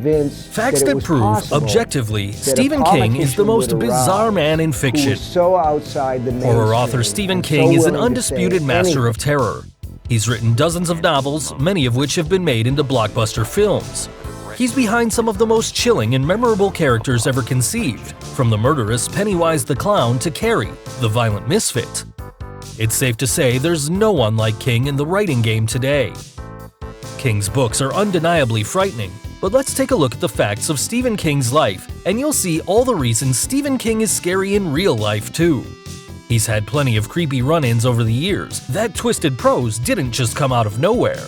convinced Facts that it that was prove, possible objectively, that a Stephen King is the politician most would bizarre arise man in who fiction. was so outside the Horror author mainstream Stephen and King so is an willing to say undisputed master anything. of terror. He's written dozens of novels, many of which have been made into blockbuster films. He's behind some of the most chilling and memorable characters ever conceived, from the murderous Pennywise the Clown to Carrie, the violent misfit. It's safe to say there's no one like King in the writing game today. King's books are undeniably frightening, but let's take a look at the facts of Stephen King's life, and you'll see all the reasons Stephen King is scary in real life too. He's had plenty of creepy run-ins over the years. That twisted prose didn't just come out of nowhere.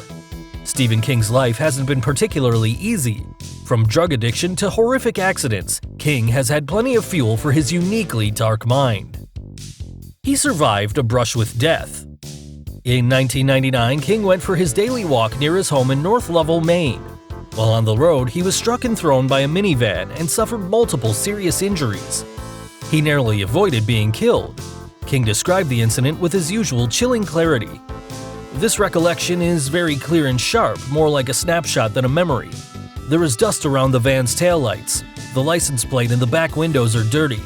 Stephen King's life hasn't been particularly easy. From drug addiction to horrific accidents, King has had plenty of fuel for his uniquely dark mind. He survived a brush with death. In 1999, King went for his daily walk near his home in North Lovell, Maine. While on the road, he was struck and thrown by a minivan and suffered multiple serious injuries. He narrowly avoided being killed. King described the incident with his usual chilling clarity. This recollection is very clear and sharp, more like a snapshot than a memory. There is dust around the van's taillights. The license plate and the back windows are dirty.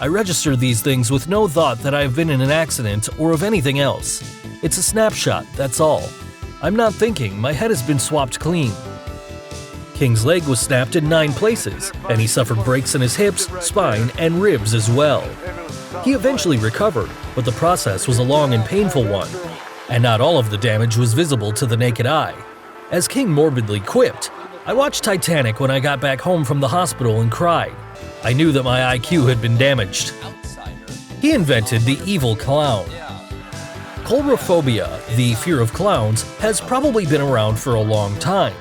I register these things with no thought that I have been in an accident or of anything else. It's a snapshot, that's all. I'm not thinking, my head has been swapped clean. King's leg was snapped in 9 places, and he suffered breaks in his hips, spine, and ribs as well. He eventually recovered, but the process was a long and painful one, and not all of the damage was visible to the naked eye. As King morbidly quipped, "I watched Titanic when I got back home from the hospital and cried. I knew that my IQ had been damaged." He invented the evil clown. Coulrophobia, the fear of clowns, has probably been around for a long time,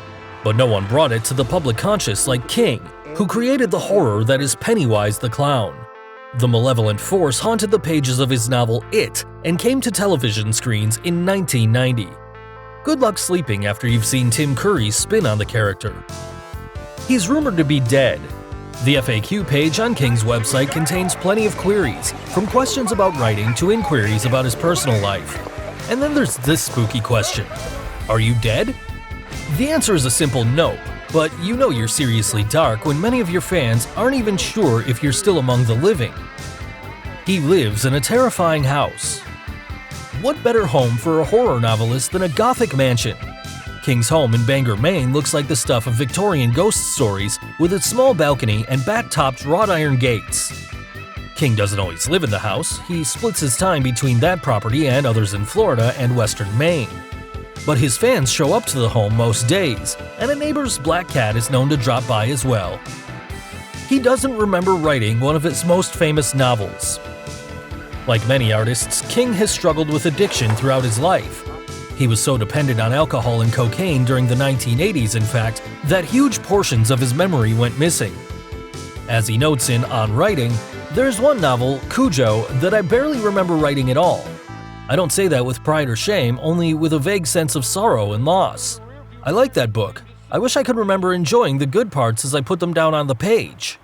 but no one brought it to the public conscious like King, who created the horror that is Pennywise the Clown. The malevolent force haunted the pages of his novel It and came to television screens in 1990. Good luck sleeping after you've seen Tim Curry's spin on the character. He's rumored to be dead. The FAQ page on King's website contains plenty of queries, from questions about writing to inquiries about his personal life. And then there's this spooky question: are you dead? The answer is a simple no, but you know you're seriously dark when many of your fans aren't even sure if you're still among the living. He lives in a terrifying house. What better home for a horror novelist than a gothic mansion? King's home in Bangor, Maine looks like the stuff of Victorian ghost stories, with its small balcony and back-topped wrought iron gates. King doesn't always live in the house. He splits his time between that property and others in Florida and western Maine. But his fans show up to the home most days, and a neighbor's black cat is known to drop by as well. He doesn't remember writing one of his most famous novels. Like many artists, King has struggled with addiction throughout his life. He was so dependent on alcohol and cocaine during the 1980s, in fact, that huge portions of his memory went missing. As he notes in On Writing, there's one novel, Cujo, that I barely remember writing at all. I don't say that with pride or shame, only with a vague sense of sorrow and loss. I like that book. I wish I could remember enjoying the good parts as I put them down on the page.